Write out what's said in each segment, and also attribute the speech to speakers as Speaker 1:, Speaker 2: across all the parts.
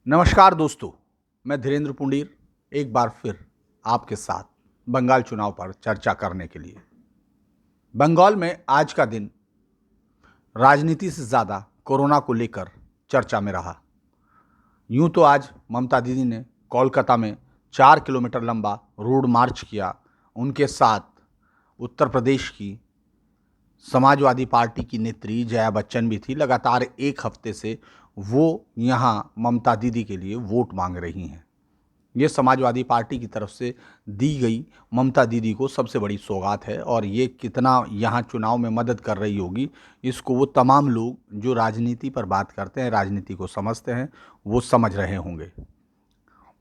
Speaker 1: नमस्कार दोस्तों, मैं धीरेन्द्र पुंडीर एक बार फिर आपके साथ बंगाल चुनाव पर चर्चा करने के लिए। बंगाल में आज का दिन राजनीति से ज़्यादा कोरोना को लेकर चर्चा में रहा। यूं तो आज ममता दीदी ने कोलकाता में 4 किलोमीटर लंबा रोड मार्च किया। उनके साथ उत्तर प्रदेश की समाजवादी पार्टी की नेत्री जया बच्चन भी थी। लगातार एक हफ्ते से वो यहाँ ममता दीदी के लिए वोट मांग रही हैं। ये समाजवादी पार्टी की तरफ से दी गई ममता दीदी को सबसे बड़ी सौगात है और ये कितना यहाँ चुनाव में मदद कर रही होगी, इसको वो तमाम लोग जो राजनीति पर बात करते हैं, राजनीति को समझते हैं, वो समझ रहे होंगे।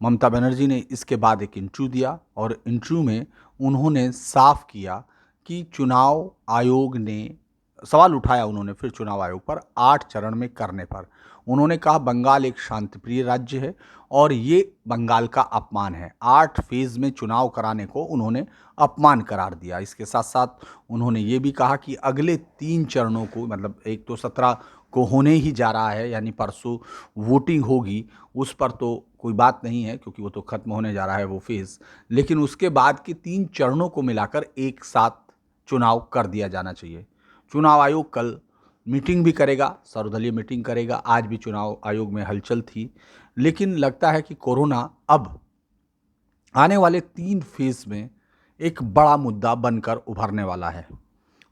Speaker 1: ममता बनर्जी ने इसके बाद एक इंटरव्यू दिया और इंटरव्यू में उन्होंने साफ किया कि चुनाव आयोग ने सवाल उठाया, उन्होंने फिर चुनाव आयोग पर 8 चरण में करने पर। उन्होंने कहा बंगाल एक शांतिप्रिय राज्य है और ये बंगाल का अपमान है। 8 फेज़ में चुनाव कराने को उन्होंने अपमान करार दिया। इसके साथ साथ उन्होंने ये भी कहा कि अगले 3 चरणों को, मतलब एक तो 17 को होने ही जा रहा है, यानी परसों वोटिंग होगी, उस पर तो कोई बात नहीं है क्योंकि वो तो ख़त्म होने जा रहा है वो फेज़। लेकिन उसके बाद के 3 चरणों को मिलाकर एक साथ चुनाव कर दिया जाना चाहिए। चुनाव आयोग कल मीटिंग भी करेगा, सर्वदलीय मीटिंग करेगा। आज भी चुनाव आयोग में हलचल थी, लेकिन लगता है कि कोरोना अब आने वाले 3 फेज़ में एक बड़ा मुद्दा बनकर उभरने वाला है।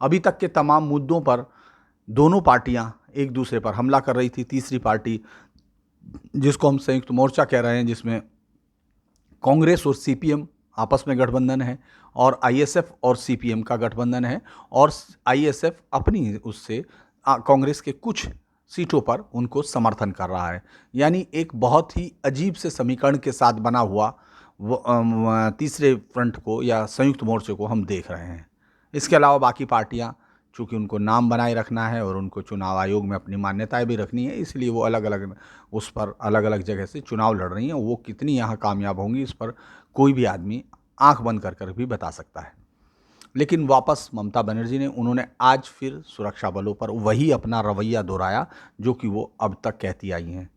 Speaker 1: अभी तक के तमाम मुद्दों पर दोनों पार्टियां एक दूसरे पर हमला कर रही थी। तीसरी पार्टी, जिसको हम संयुक्त मोर्चा कह रहे हैं, जिसमें कांग्रेस और सीपीएम आपस में गठबंधन है और आईएसएफ और सीपीएम का गठबंधन है, और आईएसएफ अपनी उससे कांग्रेस के कुछ सीटों पर उनको समर्थन कर रहा है। यानी एक बहुत ही अजीब से समीकरण के साथ बना हुआ तीसरे फ्रंट को या संयुक्त मोर्चे को हम देख रहे हैं। इसके अलावा बाकी पार्टियां, चूँकि उनको नाम बनाए रखना है और उनको चुनाव आयोग में अपनी मान्यताएं भी रखनी है, इसलिए वो अलग अलग उस पर अलग अलग जगह से चुनाव लड़ रही हैं। वो कितनी यहाँ कामयाब होंगी इस पर कोई भी आदमी आंख बंद कर भी बता सकता है। लेकिन वापस ममता बनर्जी ने, उन्होंने आज फिर सुरक्षा बलों पर वही अपना रवैया दोहराया जो कि वो अब तक कहती आई हैं।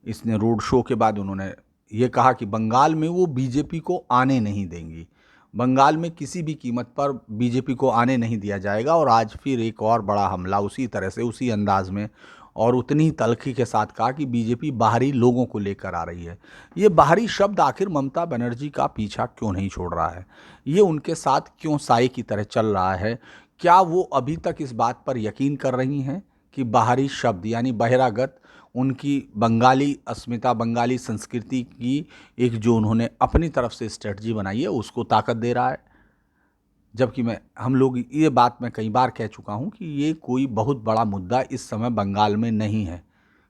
Speaker 1: इसने रोड शो के बाद उन्होंने ये कहा कि बंगाल में वो बीजेपी को आने नहीं देंगी, बंगाल में किसी भी कीमत पर बीजेपी को आने नहीं दिया जाएगा। और आज फिर एक और बड़ा हमला उसी तरह से, उसी अंदाज में और उतनी तल्खी के साथ कहा कि बीजेपी बाहरी लोगों को लेकर आ रही है। ये बाहरी शब्द आखिर ममता बनर्जी का पीछा क्यों नहीं छोड़ रहा है? ये उनके साथ क्यों साए की तरह चल रहा है? क्या वो अभी तक इस बात पर यकीन कर रही हैं कि बाहरी शब्द यानी बहिरागत उनकी बंगाली अस्मिता, बंगाली संस्कृति की एक जो उन्होंने अपनी तरफ से स्ट्रेटजी बनाई है, उसको ताकत दे रहा है? जबकि हम लोग ये बात मैं कई बार कह चुका हूँ कि ये कोई बहुत बड़ा मुद्दा इस समय बंगाल में नहीं है।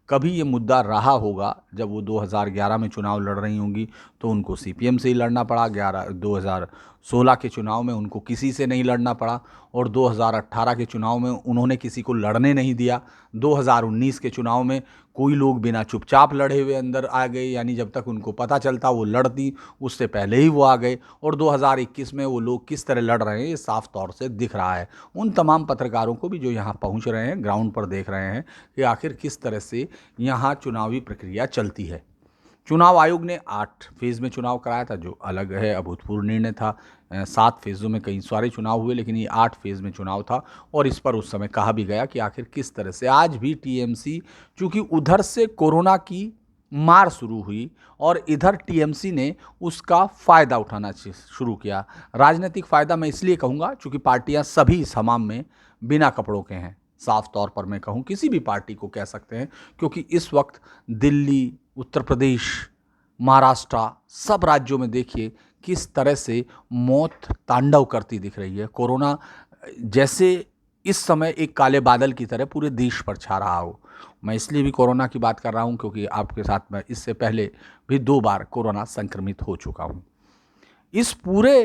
Speaker 1: कभी ये मुद्दा रहा होगा जब वो 2011 में चुनाव लड़ रही होंगी तो उनको सीपीएम से ही लड़ना पड़ा। 2016 के चुनाव में उनको किसी से नहीं लड़ना पड़ा और 2018 के चुनाव में उन्होंने किसी को लड़ने नहीं दिया। 2019 के चुनाव में कोई लोग बिना चुपचाप लड़े हुए अंदर आ गए, यानी जब तक उनको पता चलता वो लड़ती, उससे पहले ही वो आ गए। और 2021 में वो लोग किस तरह लड़ रहे हैं ये साफ तौर से दिख रहा है उन तमाम पत्रकारों को भी जो यहाँ पहुँच रहे हैं, ग्राउंड पर देख रहे हैं कि आखिर किस तरह से यहाँ चुनावी प्रक्रिया चलती है। चुनाव आयोग ने 8 फेज़ में चुनाव कराया था, जो अलग है, अभूतपूर्व निर्णय था। 7 फेज़ों में कई सारे चुनाव हुए, लेकिन ये 8 फेज़ में चुनाव था। और इस पर उस समय कहा भी गया कि आखिर किस तरह से आज भी टीएमसी, चूँकि उधर से कोरोना की मार शुरू हुई और इधर टीएमसी ने उसका फ़ायदा उठाना शुरू किया। राजनीतिक फ़ायदा मैं इसलिए कहूँगा चूँकि पार्टियाँ सभी इस हमाम में बिना कपड़ों के हैं। साफ तौर पर मैं कहूँ किसी भी पार्टी को कह सकते हैं, क्योंकि इस वक्त दिल्ली, उत्तर प्रदेश, महाराष्ट्र, सब राज्यों में देखिए किस तरह से मौत तांडव करती दिख रही है। कोरोना जैसे इस समय एक काले बादल की तरह पूरे देश पर छा रहा हो। मैं इसलिए भी कोरोना की बात कर रहा हूँ क्योंकि आपके साथ मैं इससे पहले भी 2 बार कोरोना संक्रमित हो चुका हूँ। इस पूरे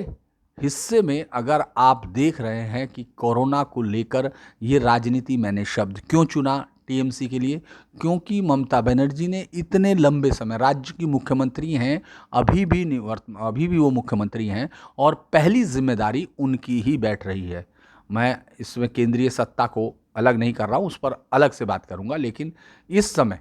Speaker 1: हिस्से में अगर आप देख रहे हैं कि कोरोना को लेकर ये राजनीति मैंने शब्द क्यों चुना टीएमसी के लिए, क्योंकि ममता बनर्जी ने इतने लंबे समय, राज्य की मुख्यमंत्री हैं, अभी भी वो मुख्यमंत्री हैं और पहली जिम्मेदारी उनकी ही बैठ रही है। मैं इसमें केंद्रीय सत्ता को अलग नहीं कर रहा हूँ, उस पर अलग से बात करूँगा, लेकिन इस समय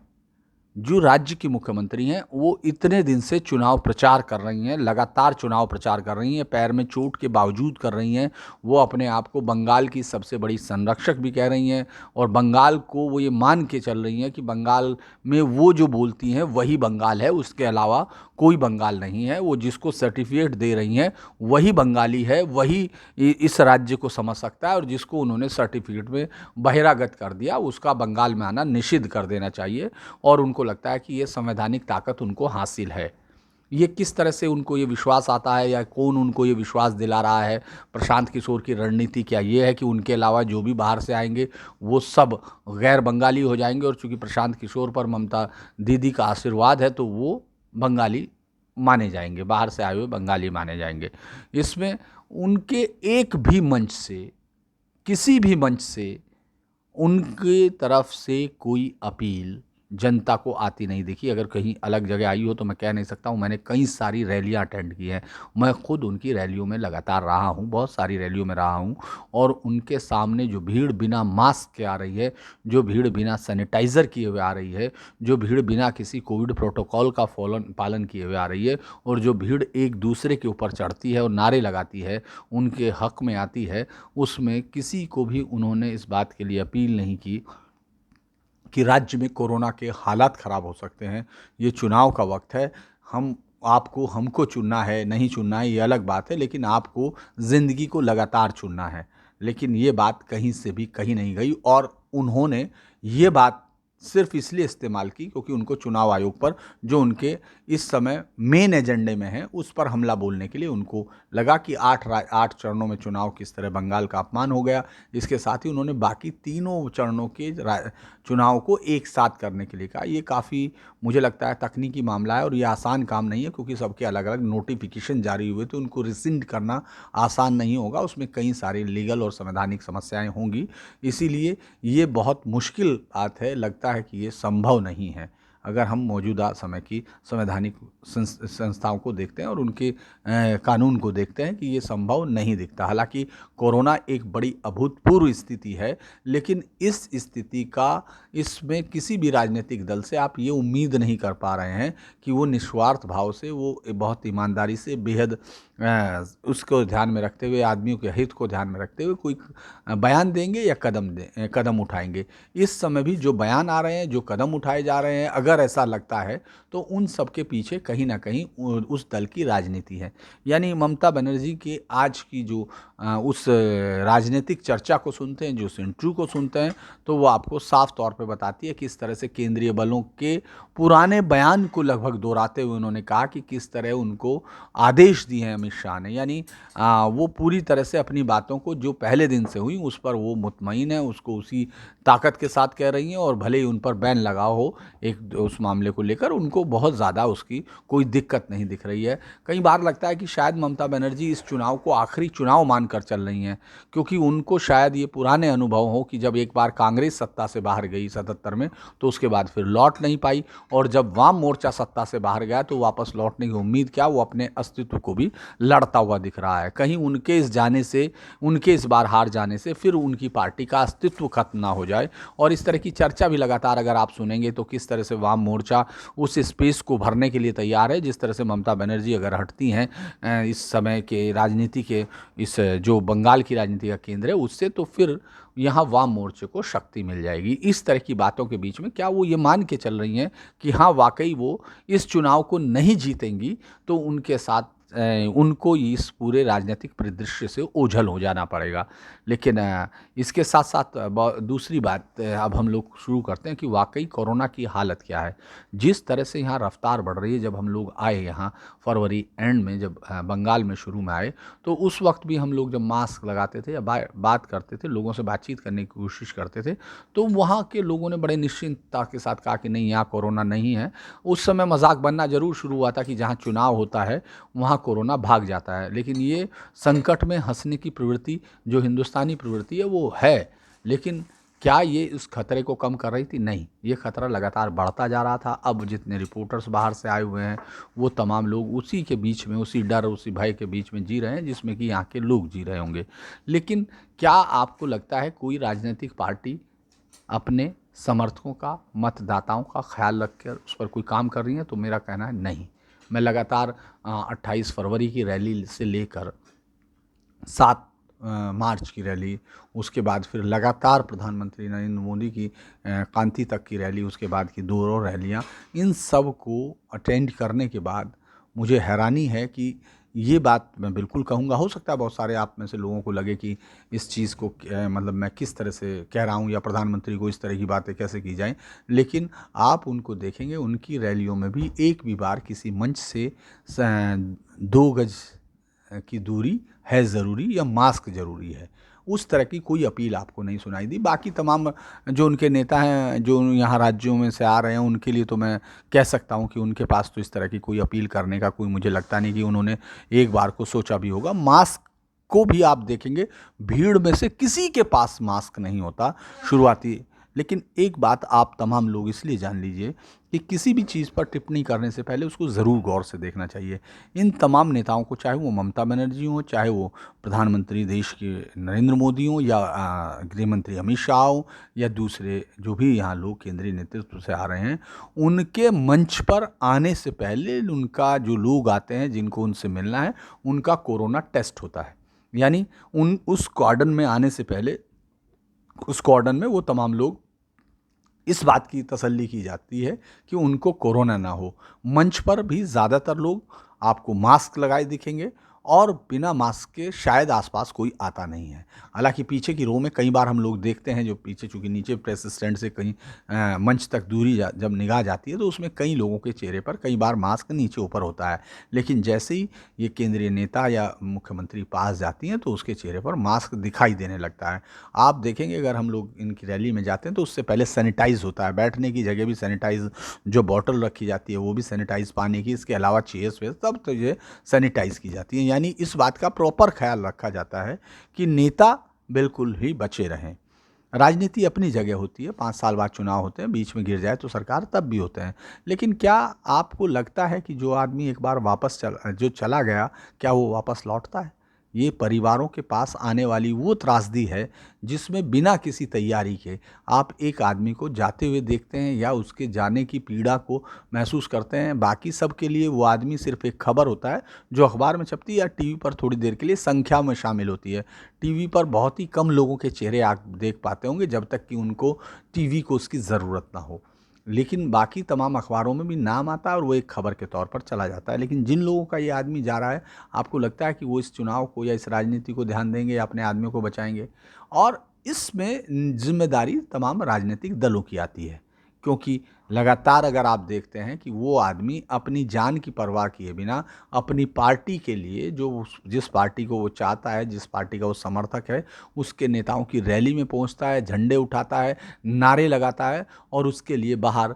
Speaker 1: जो राज्य की मुख्यमंत्री हैं वो इतने दिन से चुनाव प्रचार कर रही हैं, लगातार चुनाव प्रचार कर रही हैं, पैर में चोट के बावजूद कर रही हैं। वो अपने आप को बंगाल की सबसे बड़ी संरक्षक भी कह रही हैं और बंगाल को वो ये मान के चल रही हैं कि बंगाल में वो जो बोलती हैं वही बंगाल है, उसके अलावा कोई बंगाल नहीं है। वो जिसको सर्टिफिकेट दे रही हैं वही बंगाली है, वही इस राज्य को समझ सकता है, और जिसको उन्होंने सर्टिफिकेट में बहिरागत कर दिया उसका बंगाल में आना निषिद्ध कर देना चाहिए। और उनको लगता है कि ये संवैधानिक ताकत उनको हासिल है। ये किस तरह से उनको ये विश्वास आता है या कौन उनको ये विश्वास दिला रहा है? प्रशांत किशोर की रणनीति क्या ये है कि उनके अलावा जो भी बाहर से आएंगे वो सब गैर बंगाली हो जाएंगे, और चूंकि प्रशांत किशोर पर ममता दीदी का आशीर्वाद है तो वो बंगाली माने जाएंगे, बाहर से आए हुए बंगाली माने जाएंगे। इसमें उनके एक भी मंच से, किसी भी मंच से उनके तरफ से कोई अपील जनता को आती नहीं दिखी। अगर कहीं अलग जगह आई हो तो मैं कह नहीं सकता हूँ, मैंने कई सारी रैलियाँ अटेंड की हैं, मैं खुद उनकी रैलियों में लगातार रहा हूँ, बहुत सारी रैलियों में रहा हूँ, और उनके सामने जो भीड़ बिना मास्क के आ रही है, जो भीड़ बिना सैनिटाइज़र किए हुए आ रही है, जो भीड़ बिना किसी कोविड प्रोटोकॉल का पालन किए हुए आ रही है, और जो भीड़ एक दूसरे के ऊपर चढ़ती है और नारे लगाती है, उनके हक में आती है, उसमें किसी को भी उन्होंने इस बात के लिए अपील नहीं की कि राज्य में कोरोना के हालात ख़राब हो सकते हैं, ये चुनाव का वक्त है, हमको चुनना है, नहीं चुनना है ये अलग बात है, लेकिन आपको ज़िंदगी को लगातार चुनना है। लेकिन ये बात कहीं से भी कहीं नहीं गई, और उन्होंने ये बात सिर्फ इसलिए इस्तेमाल की क्योंकि उनको चुनाव आयोग पर, जो उनके इस समय मेन एजेंडे में है, उस पर हमला बोलने के लिए उनको लगा कि 8 चरणों में चुनाव किस तरह बंगाल का अपमान हो गया। इसके साथ ही उन्होंने बाकी तीनों चरणों के चुनाव को एक साथ करने के लिए कहा। ये काफ़ी मुझे लगता है तकनीकी मामला है, और ये आसान काम नहीं है क्योंकि सबके अलग अलग नोटिफिकेशन जारी हुए, तो उनको रिसिंड करना आसान नहीं होगा, उसमें कई सारी लीगल और संवैधानिक समस्याएं होंगी। इसीलिए ये बहुत मुश्किल बात है, लगता है कि ये संभव नहीं है अगर हम मौजूदा समय की संवैधानिक संस्थाओं को देखते हैं और उनके कानून को देखते हैं कि ये संभव नहीं दिखता। हालांकि कोरोना एक बड़ी अभूतपूर्व स्थिति है, लेकिन इस स्थिति का, इसमें किसी भी राजनीतिक दल से आप ये उम्मीद नहीं कर पा रहे हैं कि वो निस्वार्थ भाव से, वो बहुत ईमानदारी से, बेहद उसको ध्यान में रखते हुए, आदमियों के हित को ध्यान में रखते हुए कोई बयान देंगे या कदम उठाएंगे। इस समय भी जो बयान आ रहे हैं, जो कदम उठाए जा रहे हैं, अगर ऐसा लगता है तो उन सब के पीछे कहीं ना कहीं उस दल की राजनीति है। यानी ममता बनर्जी के आज की जो उस राजनीतिक चर्चा को सुनते हैं, जो उस इंटरव्यू को सुनते हैं, तो वो आपको साफ तौर पे बताती है कि किस तरह से केंद्रीय बलों के पुराने बयान को लगभग दोहराते हुए उन्होंने कहा कि किस तरह उनको आदेश दिए हैं अमित शाह ने। यानी वो पूरी तरह से अपनी बातों को जो पहले दिन से हुई उस पर वो मुतमईन है, उसको उसी ताकत के साथ कह रही हैं, और भले ही उन पर बैन लगा हो एक उस मामले को लेकर, उनको बहुत ज़्यादा उसकी कोई दिक्कत नहीं दिख रही है। कई बार लगता है कि शायद ममता बनर्जी इस चुनाव को आखिरी चुनाव मानकर चल रही हैं, क्योंकि उनको शायद ये पुराने अनुभव हो कि जब एक बार कांग्रेस सत्ता से बाहर गई 77 में, तो उसके बाद फिर लौट नहीं पाई, और जब वाम मोर्चा सत्ता से बाहर गया तो वापस लौटने की उम्मीद क्या, वो अपने अस्तित्व को भी लड़ता हुआ दिख रहा है। कहीं उनके इस जाने से, उनके इस बार हार जाने से फिर उनकी पार्टी का अस्तित्व खत्म ना हो जाए। और इस तरह की चर्चा भी लगातार अगर आप सुनेंगे तो किस तरह से वाम मोर्चा उस स्पेस को भरने के लिए तैयार है, जिस तरह से ममता बनर्जी अगर हटती हैं इस समय के राजनीति के, इस जो बंगाल की राजनीति का केंद्र है उससे, तो फिर यहाँ वाम मोर्चे को शक्ति मिल जाएगी। इस तरह की बातों के बीच में क्या वो ये मान के चल रही हैं कि हाँ वाकई वो इस चुनाव को नहीं जीतेंगी, तो उनके साथ उनको इस पूरे राजनीतिक परिदृश्य से ओझल हो जाना पड़ेगा। लेकिन इसके साथ साथ दूसरी बात अब हम लोग शुरू करते हैं कि वाकई कोरोना की हालत क्या है। जिस तरह से यहाँ रफ्तार बढ़ रही है, जब हम लोग आए यहाँ फरवरी एंड में, जब बंगाल में शुरू में आए, तो उस वक्त भी हम लोग जब मास्क लगाते थे या बात करते थे, लोगों से बातचीत करने की कोशिश करते थे, तो वहाँ के लोगों ने बड़े निश्चिंतता के साथ कहा कि नहीं, यहाँ कोरोना नहीं है। उस समय मजाक बनना जरूर शुरू हुआ था कि जहाँ चुनाव होता है वहाँ कोरोना भाग जाता है। लेकिन ये संकट में हंसने की प्रवृत्ति, जो हिंदुस्तानी प्रवृत्ति है, वो है, लेकिन क्या ये उस खतरे को कम कर रही थी? नहीं, ये खतरा लगातार बढ़ता जा रहा था। अब जितने रिपोर्टर्स बाहर से आए हुए हैं वो तमाम लोग उसी के बीच में, उसी डर, उसी भय के बीच में जी रहे हैं जिसमें कि यहाँ के लोग जी रहे होंगे। लेकिन क्या आपको लगता है कोई राजनीतिक पार्टी अपने समर्थकों का, मतदाताओं का ख्याल रख कर उस पर कोई काम कर रही हैं, तो मेरा कहना है नहीं। मैं लगातार 28 फरवरी की रैली से लेकर 7 मार्च की रैली, उसके बाद फिर लगातार प्रधानमंत्री नरेंद्र मोदी की कांती तक की रैली, उसके बाद की 2 और रैलियाँ, इन सब को अटेंड करने के बाद मुझे हैरानी है कि ये बात मैं बिल्कुल कहूँगा, हो सकता है बहुत सारे आप में से लोगों को लगे कि इस चीज़ को मतलब मैं किस तरह से कह रहा हूँ या प्रधानमंत्री को इस तरह की बातें कैसे की जाएं, लेकिन आप उनको देखेंगे उनकी रैलियों में भी एक भी बार किसी मंच से 2 गज की दूरी है ज़रूरी या मास्क ज़रूरी है, उस तरह की कोई अपील आपको नहीं सुनाई दी। बाकी तमाम जो उनके नेता हैं, जो यहाँ राज्यों में से आ रहे हैं, उनके लिए तो मैं कह सकता हूँ कि उनके पास तो इस तरह की कोई अपील करने का कोई, मुझे लगता नहीं कि उन्होंने एक बार को सोचा भी होगा। मास्क को भी आप देखेंगे भीड़ में से किसी के पास मास्क नहीं होता शुरुआती। लेकिन एक बात आप तमाम लोग इसलिए जान लीजिए कि किसी भी चीज़ पर टिप्पणी करने से पहले उसको ज़रूर गौर से देखना चाहिए। इन तमाम नेताओं को, चाहे वो ममता बनर्जी हों, चाहे वो प्रधानमंत्री देश के नरेंद्र मोदी हों, या गृह मंत्री अमित शाह हों, या दूसरे जो भी यहाँ लोग केंद्रीय नेतृत्व से आ रहे हैं, उनके मंच पर आने से पहले उनका जो लोग आते हैं जिनको उनसे मिलना है, उनका कोरोना टेस्ट होता है। यानी उस कॉर्डन में आने से पहले उस कॉर्डन में वो तमाम लोग, इस बात की तसल्ली की जाती है कि उनको कोरोना ना हो। मंच पर भी ज़्यादातर लोग आपको मास्क लगाए दिखेंगे और बिना मास्क के शायद आसपास कोई आता नहीं है। हालांकि पीछे की रो में कई बार हम लोग देखते हैं, जो पीछे चूँकि नीचे प्रेस स्टैंड से कहीं मंच तक दूरी जब निगाह जाती है, तो उसमें कई लोगों के चेहरे पर कई बार मास्क नीचे ऊपर होता है। लेकिन जैसे ही ये केंद्रीय नेता या मुख्यमंत्री पास जाती हैं, तो उसके चेहरे पर मास्क दिखाई देने लगता है। आप देखेंगे अगर हम लोग इनकी रैली में जाते हैं तो उससे पहले सैनिटाइज होता है, बैठने की जगह भी सैनिटाइज, जो बॉटल रखी जाती है वो भी सैनिटाइज पानी की, इसके अलावा चेयर्स वेयर सब तो ये सैनिटाइज की जाती है। यानी इस बात का प्रॉपर ख्याल रखा जाता है कि नेता बिल्कुल ही बचे रहें। राजनीति अपनी जगह होती है, 5 साल बाद चुनाव होते हैं, बीच में गिर जाए तो सरकार तब भी होते हैं। लेकिन क्या आपको लगता है कि जो आदमी एक बार वापस जो चला गया, क्या वो वापस लौटता है? ये परिवारों के पास आने वाली वो त्रासदी है जिसमें बिना किसी तैयारी के आप एक आदमी को जाते हुए देखते हैं या उसके जाने की पीड़ा को महसूस करते हैं। बाकी सब के लिए वो आदमी सिर्फ एक खबर होता है जो अखबार में छपती है या टीवी पर थोड़ी देर के लिए संख्या में शामिल होती है। टीवी पर बहुत ही कम लोगों के चेहरे आप देख पाते होंगे जब तक कि उनको टीवी को उसकी ज़रूरत ना हो। लेकिन बाकी तमाम अखबारों में भी नाम आता है और वो एक खबर के तौर पर चला जाता है। लेकिन जिन लोगों का ये आदमी जा रहा है, आपको लगता है कि वो इस चुनाव को या इस राजनीति को ध्यान देंगे या अपने आदमियों को बचाएंगे? और इसमें जिम्मेदारी तमाम राजनीतिक दलों की आती है, क्योंकि लगातार अगर आप देखते हैं कि वो आदमी अपनी जान की परवाह किए बिना अपनी पार्टी के लिए, जो जिस पार्टी को वो चाहता है, जिस पार्टी का वो समर्थक है, उसके नेताओं की रैली में पहुंचता है, झंडे उठाता है, नारे लगाता है और उसके लिए बाहर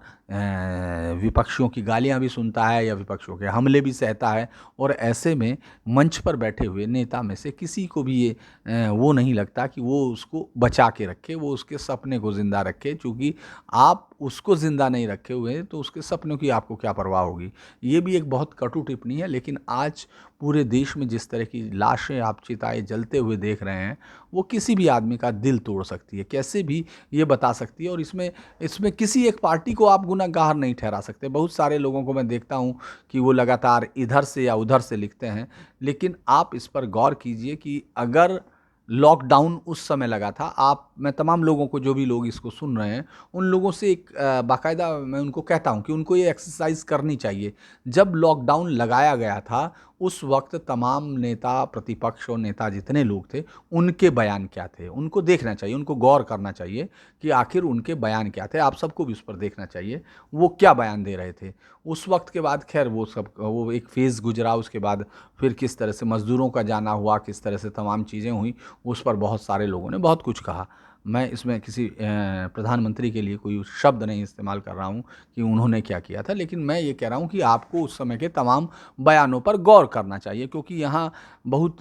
Speaker 1: विपक्षियों की गालियां भी सुनता है या विपक्षियों के हमले भी सहता है। और ऐसे में मंच पर बैठे हुए नेता में से किसी को भी ये वो नहीं लगता कि वो उसको बचा के रखे, वो उसके सपने को ज़िंदा रखे। चूँकि आप उसको ज़िंदा नहीं रखे हुए हैं तो उसके सपनों की आपको क्या परवाह होगी। ये भी एक बहुत कटु टिप्पणी है, लेकिन आज पूरे देश में जिस तरह की लाशें आप चिताएं जलते हुए देख रहे हैं, वो किसी भी आदमी का दिल तोड़ सकती है, कैसे भी ये बता सकती है। और इसमें किसी एक पार्टी को आप गुनहगार नहीं ठहरा सकते। बहुत सारे लोगों को मैं देखता हूँ कि वो लगातार इधर से या उधर से लिखते हैं, लेकिन आप इस पर गौर कीजिए कि अगर लॉकडाउन उस समय लगा था, मैं तमाम लोगों को, जो भी लोग इसको सुन रहे हैं, उन लोगों से एक बाकायदा मैं उनको कहता हूं कि उनको ये एक्सरसाइज करनी चाहिए। जब लॉकडाउन लगाया गया था, उस वक्त तमाम नेता, प्रतिपक्ष और नेता जितने लोग थे, उनके बयान क्या थे, उनको देखना चाहिए, उनको गौर करना चाहिए कि आखिर उनके बयान क्या थे। आप सबको भी उस पर देखना चाहिए वो क्या बयान दे रहे थे उस वक्त के बाद। खैर वो एक फेज़ गुजरा, उसके बाद फिर किस तरह से मज़दूरों का जाना हुआ, किस तरह से तमाम चीज़ें हुई, उस पर बहुत सारे लोगों ने बहुत कुछ कहा। मैं इसमें किसी प्रधानमंत्री के लिए कोई शब्द नहीं इस्तेमाल कर रहा हूँ कि उन्होंने क्या किया था, लेकिन मैं ये कह रहा हूँ कि आपको उस समय के तमाम बयानों पर गौर करना चाहिए। क्योंकि यहाँ बहुत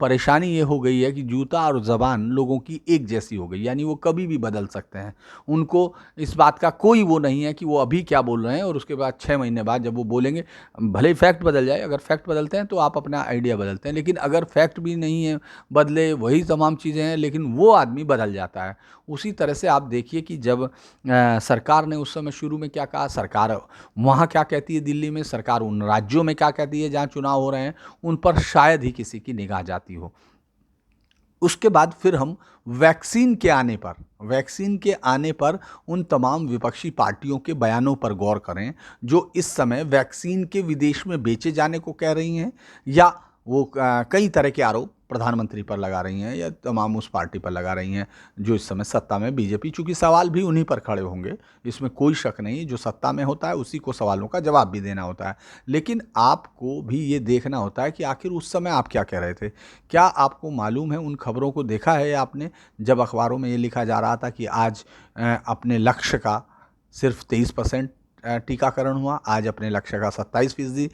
Speaker 1: परेशानी ये हो गई है कि जूता और ज़बान लोगों की एक जैसी हो गई, यानी वो कभी भी बदल सकते हैं। उनको इस बात का कोई वो नहीं है कि वो अभी क्या बोल रहे हैं और उसके बाद 6 महीने बाद जब वो बोलेंगे, भले ही फैक्ट बदल जाए। अगर फैक्ट बदलते हैं तो आप अपना आइडिया बदलते हैं, लेकिन अगर फैक्ट भी नहीं है बदले, वही तमाम चीज़ें हैं, लेकिन वो आदमी बदल जाता होता है। उसी तरह से आप देखिए कि जब सरकार ने उस समय शुरू में क्या कहा, सरकार वहाँ क्या कहती है दिल्ली में, सरकार उन राज्यों में क्या कहती है जहाँ चुनाव हो रहे हैं, उन पर शायद ही किसी की निगाह जाती हो। उसके बाद फिर हम वैक्सीन के आने पर उन तमाम विपक्षी पार्टियों के बयानों पर गौर करें जो इस समय वैक्सीन के विदेश में बेचे जाने को कह रही हैं, या वो कई तरह के आरोप प्रधानमंत्री पर लगा रही हैं या तमाम उस पार्टी पर लगा रही हैं जो इस समय सत्ता में बीजेपी, चूंकि सवाल भी उन्हीं पर खड़े होंगे, इसमें कोई शक नहीं। जो सत्ता में होता है उसी को सवालों का जवाब भी देना होता है। लेकिन आपको भी ये देखना होता है कि आखिर उस समय आप क्या कह रहे थे। क्या आपको मालूम है, उन खबरों को देखा है आपने, जब अखबारों में ये लिखा जा रहा था कि आज अपने लक्ष्य का सिर्फ 23% टीकाकरण हुआ, आज अपने लक्ष्य का 27%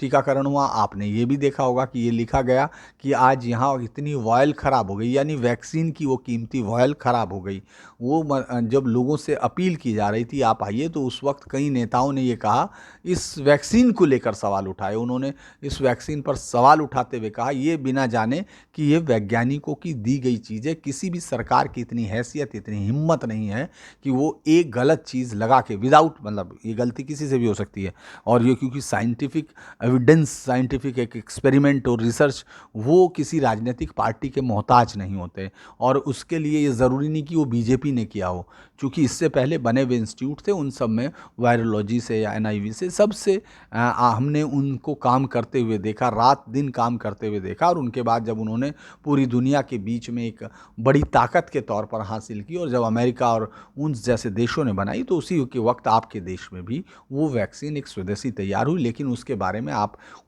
Speaker 1: टीकाकरण हुआ। आपने ये भी देखा होगा कि ये लिखा गया कि आज यहाँ इतनी वॉयल ख़राब हो गई, यानी वैक्सीन की वो कीमती वॉयल ख़राब हो गई। वो जब लोगों से अपील की जा रही थी आप आइए, तो उस वक्त कई नेताओं ने ये कहा, इस वैक्सीन को लेकर सवाल उठाए। उन्होंने इस वैक्सीन पर सवाल उठाते हुए कहा, ये बिना जाने कि ये वैज्ञानिकों की दी गई चीज़ है, किसी भी सरकार की इतनी हैसियत, इतनी हिम्मत नहीं है कि वो एक गलत चीज़ लगा के विदाउट, मतलब ये गलती किसी से भी हो सकती है, और ये क्योंकि साइंटिफिक एविडेंस, साइंटिफिक एक एक्सपेरिमेंट और रिसर्च, वो किसी राजनीतिक पार्टी के मोहताज नहीं होते। और उसके लिए ये ज़रूरी नहीं कि वो बीजेपी ने किया हो, क्योंकि इससे पहले बने हुए इंस्टीट्यूट थे, उन सब में वायरोलॉजी से या एनआईवी से सबसे हमने उनको काम करते हुए देखा, रात दिन काम करते हुए देखा। और उनके बाद जब उन्होंने पूरी दुनिया के बीच में एक बड़ी ताकत के तौर पर हासिल की, और जब अमेरिका और उन जैसे देशों ने बनाई, तो उसी के वक्त आपके देश में भी वो वैक्सीन एक स्वदेशी तैयार हुई। लेकिन उसके बारे में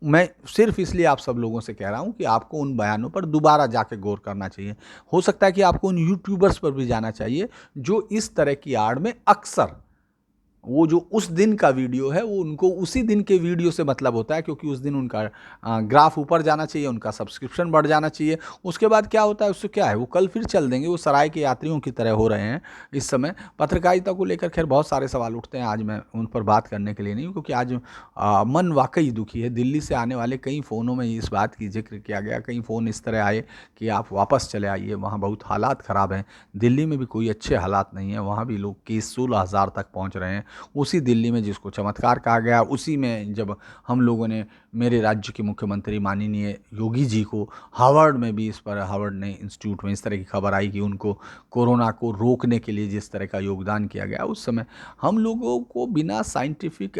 Speaker 1: मैं सिर्फ इसलिए आप सब लोगों से कह रहा हूँ कि आपको उन बयानों पर दोबारा जाके गौर करना चाहिए। हो सकता है कि आपको उन यूट्यूबर्स पर भी जाना चाहिए जो इस तरह की आड़ में अक्सर, वो जो उस दिन का वीडियो है, वो उनको उसी दिन के वीडियो से मतलब होता है, क्योंकि उस दिन उनका ग्राफ ऊपर जाना चाहिए, उनका सब्सक्रिप्शन बढ़ जाना चाहिए। उसके बाद क्या होता है, उससे क्या है, वो कल फिर चल देंगे, वो सराय के यात्रियों की तरह हो रहे हैं इस समय। पत्रकारिता को लेकर खैर बहुत सारे सवाल उठते हैं, आज मैं उन पर बात करने के लिए नहीं, क्योंकि आज मन वाकई दुखी है। दिल्ली से आने वाले कई फ़ोनों में इस बात की जिक्र किया गया, कई फ़ोन इस तरह आए कि आप वापस चले आइए, वहाँ बहुत हालात ख़राब हैं। दिल्ली में भी कोई अच्छे हालात नहीं है, वहाँ भी लोग केस 16,000 तक पहुँच रहे हैं। उसी दिल्ली में जिसको चमत्कार कहा गया, उसी में जब हम लोगों ने मेरे राज्य के मुख्यमंत्री माननीय योगी जी को, हार्वर्ड में भी इस पर, हार्वर्ड ने इंस्टीट्यूट में इस तरह की खबर आई कि उनको कोरोना को रोकने के लिए जिस तरह का योगदान किया गया, उस समय हम लोगों को बिना साइंटिफिक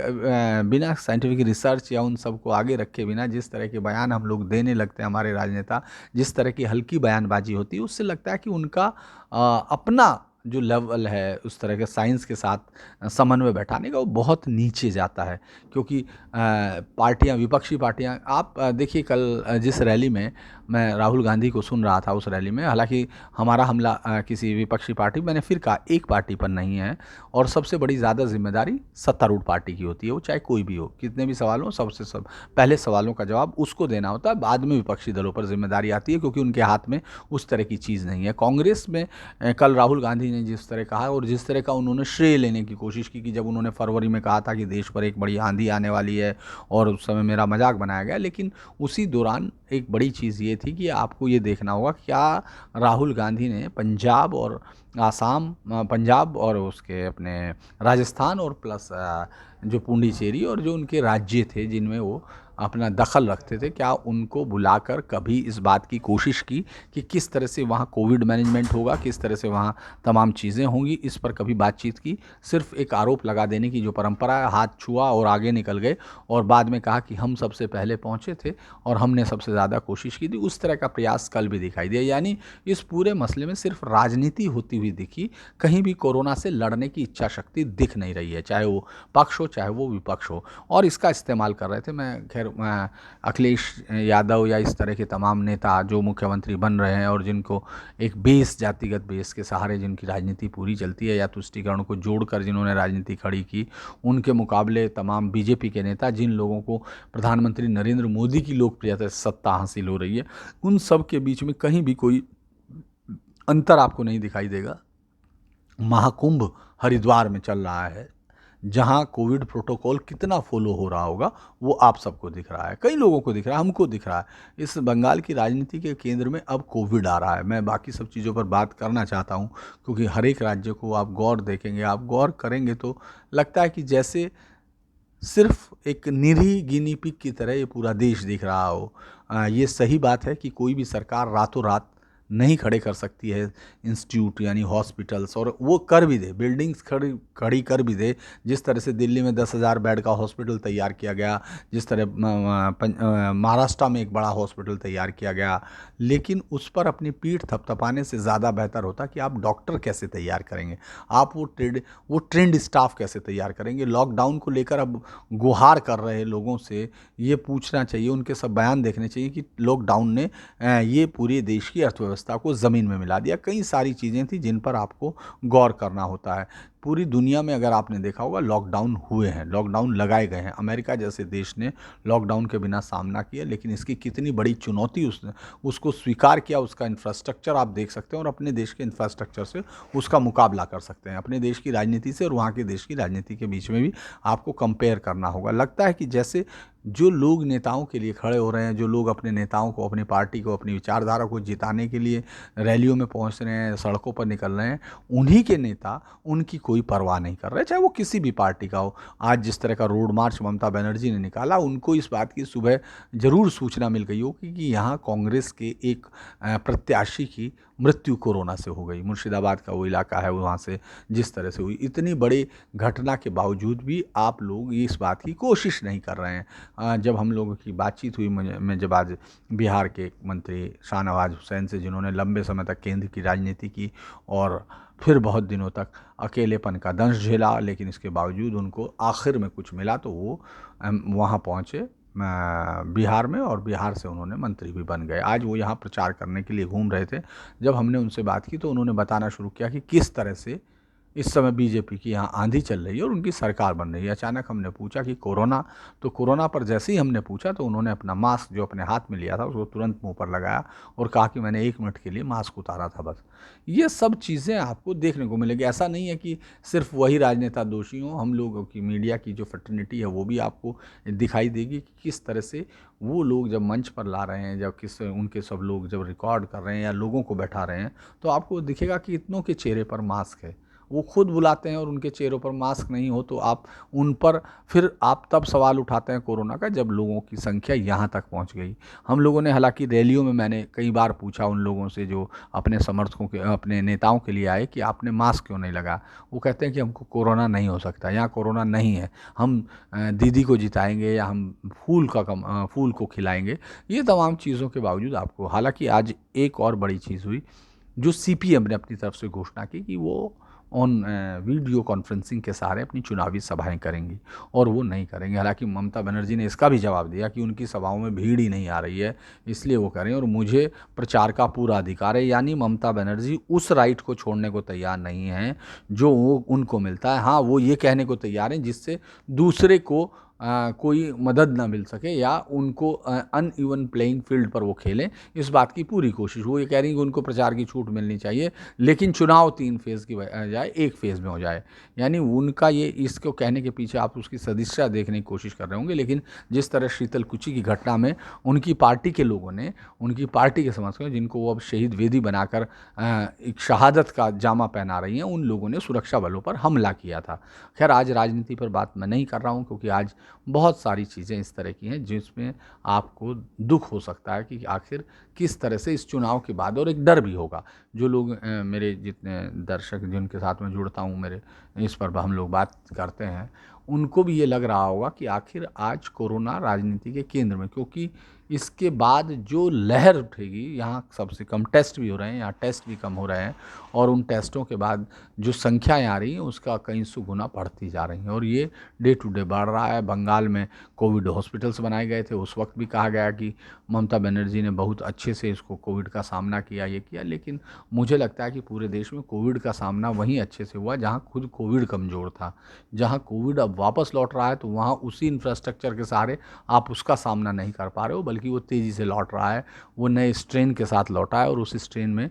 Speaker 1: रिसर्च या उन सब को आगे रखे बिना जिस तरह के बयान हम लोग देने लगते हैं, हमारे राजनेता जिस तरह की हल्की बयानबाजी होती है, उससे लगता है कि उनका अपना जो लेवल है उस तरह के साइंस के साथ समन्वय बैठाने का, वो बहुत नीचे जाता है। क्योंकि पार्टियां, विपक्षी पार्टियां, आप देखिए कल जिस रैली में मैं राहुल गांधी को सुन रहा था, उस रैली में हालांकि हमारा हमला किसी विपक्षी पार्टी, मैंने फिर कहा, एक पार्टी पर नहीं है, और सबसे बड़ी ज़्यादा जिम्मेदारी सत्तारूढ़ पार्टी की होती है, वो चाहे कोई भी हो, कितने भी सवाल हो, पहले सवालों का जवाब उसको देना होता है, बाद में विपक्षी दलों पर जिम्मेदारी आती है, क्योंकि उनके हाथ में उस तरह की चीज़ नहीं है। कांग्रेस में कल राहुल गांधी ने जिस तरह कहा, और जिस तरह का उन्होंने श्रेय लेने की कोशिश की, कि जब उन्होंने फरवरी में कहा था कि देश पर एक बड़ी आंधी आने वाली है, और उस समय मेरा मजाक बनाया गया, लेकिन उसी दौरान एक बड़ी चीज़ ये थी कि आपको ये देखना होगा क्या राहुल गांधी ने पंजाब और आसाम, पंजाब और उसके अपने राजस्थान, और प्लस जो पुडुचेरी और जो उनके राज्य थे जिनमें वो अपना दखल रखते थे, क्या उनको बुलाकर कभी इस बात की कोशिश की कि किस तरह से वहाँ कोविड मैनेजमेंट होगा, किस तरह से वहाँ तमाम चीज़ें होंगी, इस पर कभी बातचीत की? सिर्फ एक आरोप लगा देने की जो परंपरा है, हाथ छुआ और आगे निकल गए, और बाद में कहा कि हम सबसे पहले पहुँचे थे और हमने सबसे ज़्यादा कोशिश की थी, उस तरह का प्रयास कल भी दिखाई दिया। यानी इस पूरे मसले में सिर्फ राजनीति होती हुई दिखी, कहीं भी कोरोना से लड़ने की इच्छा शक्ति दिख नहीं रही है, चाहे वो पक्ष हो चाहे वो विपक्ष हो। और इसका इस्तेमाल कर रहे थे, मैं खैर अखिलेश यादव या इस तरह के तमाम नेता जो मुख्यमंत्री बन रहे हैं, और जिनको एक बेस, जातिगत बेस के सहारे जिनकी राजनीति पूरी चलती है, या तुष्टीकरण को जोड़कर जिन्होंने राजनीति खड़ी की, उनके मुकाबले तमाम बीजेपी के नेता, जिन लोगों को प्रधानमंत्री नरेंद्र मोदी की लोकप्रियता से सत्ता हासिल हो रही है, उन सब के बीच में कहीं भी कोई अंतर आपको नहीं दिखाई देगा। महाकुंभ हरिद्वार में चल रहा है, जहां कोविड प्रोटोकॉल कितना फॉलो हो रहा होगा वो आप सबको दिख रहा है, कई लोगों को दिख रहा है, हमको दिख रहा है। इस बंगाल की राजनीति के केंद्र में अब कोविड आ रहा है। मैं बाकी सब चीज़ों पर बात करना चाहता हूँ, क्योंकि हर एक राज्य को आप गौर देखेंगे, आप गौर करेंगे तो लगता है कि जैसे सिर्फ एक निरीह गिनी पिग की तरह ये पूरा देश दिख रहा हो। ये सही बात है कि कोई भी सरकार रातों रात नहीं खड़े कर सकती है इंस्टीट्यूट यानी हॉस्पिटल्स, और वो कर भी दे, बिल्डिंग्स खड़ी कर भी दे। जिस तरह से दिल्ली में 10,000 बेड का हॉस्पिटल तैयार किया गया, जिस तरह महाराष्ट्र में एक बड़ा हॉस्पिटल तैयार किया गया, लेकिन उस पर अपनी पीठ थपथपाने से ज़्यादा बेहतर होता कि आप डॉक्टर कैसे तैयार करेंगे, आप वो ट्रेंड स्टाफ कैसे तैयार करेंगे। लॉकडाउन को लेकर अब गुहार कर रहे लोगों से ये पूछना चाहिए, उनके सब बयान देखने चाहिए कि लॉकडाउन ने ये पूरे देश की अर्थव्यवस्था को ज़मीन में मिला दिया। कई सारी चीज़ें थी जिन पर आपको गौर करना होता है। पूरी दुनिया में अगर आपने देखा होगा लॉकडाउन हुए हैं, लॉकडाउन लगाए गए हैं। अमेरिका जैसे देश ने लॉकडाउन के बिना सामना किया, लेकिन इसकी कितनी बड़ी चुनौती उसने उसको स्वीकार किया। उसका इंफ्रास्ट्रक्चर आप देख सकते हैं और अपने देश के इंफ्रास्ट्रक्चर से उसका मुकाबला कर सकते हैं। अपने देश की राजनीति से और वहाँ के देश की राजनीति के बीच में भी आपको कंपेयर करना होगा। लगता है कि जैसे जो लोग नेताओं के लिए खड़े हो रहे हैं, जो लोग अपने नेताओं को, अपनी पार्टी को, अपनी विचारधारा को जिताने के लिए रैलियों में पहुंच रहे हैं, सड़कों पर निकल रहे हैं, उन्हीं के नेता उनकी कोई परवाह नहीं कर रहे, चाहे वो किसी भी पार्टी का हो। आज जिस तरह का रोड मार्च ममता बनर्जी ने निकाला, उनको इस बात की सुबह जरूर सूचना मिल गई होगी कि यहाँ कांग्रेस के एक प्रत्याशी की मृत्यु कोरोना से हो गई। मुर्शिदाबाद का वो इलाका है, वहाँ से जिस तरह से हुई, इतनी बड़ी घटना के बावजूद भी आप लोग इस बात की कोशिश नहीं कर रहे हैं। जब हम लोगों की बातचीत हुई, मैं जब आज बिहार के मंत्री शाहनवाज हुसैन से, जिन्होंने लंबे समय तक केंद्र की राजनीति की और फिर बहुत दिनों तक अकेलेपन का दंश झेला, लेकिन इसके बावजूद उनको आखिर में कुछ मिला तो वो वहाँ पहुँचे बिहार में, और बिहार से उन्होंने मंत्री भी बन गए। आज वो यहाँ प्रचार करने के लिए घूम रहे थे। जब हमने उनसे बात की तो उन्होंने बताना शुरू किया कि किस तरह से इस समय बीजेपी की यहाँ आंधी चल रही है और उनकी सरकार बन रही है। अचानक हमने पूछा कि कोरोना, तो कोरोना पर जैसे ही हमने पूछा तो उन्होंने अपना मास्क जो अपने हाथ में लिया था उसको तुरंत मुंह पर लगाया और कहा कि मैंने 1 मिनट के लिए मास्क उतारा था बस। ये सब चीज़ें आपको देखने को मिलेगी। ऐसा नहीं है कि सिर्फ वही राजनेता दोषी हों, हम लोगों की मीडिया की जो फ्रेटर्निटी है वो भी आपको दिखाई देगी कि किस तरह से वो लोग जब मंच पर ला रहे हैं, जब उनके सब लोग जब रिकॉर्ड कर रहे हैं या लोगों को बैठा रहे हैं, तो आपको दिखेगा कि इतनों के चेहरे पर मास्क है। वो खुद बुलाते हैं और उनके चेहरों पर मास्क नहीं हो तो आप उन पर फिर आप तब सवाल उठाते हैं कोरोना का, जब लोगों की संख्या यहाँ तक पहुँच गई। हम लोगों ने हालांकि रैलियों में मैंने कई बार पूछा उन लोगों से जो अपने समर्थकों के, अपने नेताओं के लिए आए, कि आपने मास्क क्यों नहीं लगा। वो कहते हैं कि हमको कोरोना नहीं हो सकता, यहाँ कोरोना नहीं है, हम दीदी को जिताएंगे या हम फूल को खिलाएंगे। ये तमाम चीज़ों के बावजूद आपको, हालांकि आज एक और बड़ी चीज़ हुई जो सीपीएम ने अपनी तरफ से घोषणा की कि वो ऑन वीडियो कॉन्फ्रेंसिंग के सहारे अपनी चुनावी सभाएं करेंगी, और वो नहीं करेंगे। हालांकि ममता बनर्जी ने इसका भी जवाब दिया कि उनकी सभाओं में भीड़ ही नहीं आ रही है, इसलिए वो करें, और मुझे प्रचार का पूरा अधिकार है। यानी ममता बनर्जी उस राइट को छोड़ने को तैयार नहीं है जो वो उनको मिलता है। हाँ, वो ये कहने को तैयार हैं जिससे दूसरे को कोई मदद ना मिल सके या उनको अनइवन प्लेइंग फील्ड पर वो खेलें, इस बात की पूरी कोशिश। वो ये कह रही हैं कि उनको प्रचार की छूट मिलनी चाहिए, लेकिन चुनाव 3 फेज़ की बजाय 1 फेज़ में हो जाए। यानी उनका ये, इसको कहने के पीछे आप उसकी सदिच्छा देखने की कोशिश कर रहे होंगे, लेकिन जिस तरह शीतल कुची की घटना में उनकी पार्टी के लोगों ने, उनकी पार्टी के समर्थकों, जिनको वो अब शहीद वेदी बनाकर एक शहादत का जामा पहना रही हैं, उन लोगों ने सुरक्षा बलों पर हमला किया था। खैर, आज राजनीति पर बात मैं नहीं कर रहा हूँ, क्योंकि आज बहुत सारी चीज़ें इस तरह की हैं जिसमें आपको दुख हो सकता है कि आखिर किस तरह से इस चुनाव के बाद, और एक डर भी होगा। जो लोग मेरे जितने दर्शक जिनके साथ मैं जुड़ता हूँ, मेरे इस पर हम लोग बात करते हैं, उनको भी ये लग रहा होगा कि आखिर आज कोरोना राजनीति के केंद्र में, क्योंकि इसके बाद जो लहर उठेगी, यहाँ सबसे कम टेस्ट भी हो रहे हैं, यहाँ टेस्ट भी कम हो रहे हैं, और उन टेस्टों के बाद जो संख्याएं आ रही हैं उसका कई सौ गुना बढ़ती जा रही हैं, और ये डे टू डे बढ़ रहा है। बंगाल में कोविड हॉस्पिटल्स बनाए गए थे, उस वक्त भी कहा गया कि ममता बनर्जी ने बहुत अच्छे से इसको कोविड का सामना किया, ये किया, लेकिन मुझे लगता है कि पूरे देश में कोविड का सामना वहीं अच्छे से हुआ जहाँ खुद कोविड कमज़ोर था। जहाँ कोविड अब वापस लौट रहा है तो वहाँ उसी इंफ्रास्ट्रक्चर के सहारे आप उसका सामना नहीं कर पा रहे हो, बल्कि वो तेज़ी से लौट रहा है, वो नए स्ट्रेन के साथ लौटा है, और उस स्ट्रेन में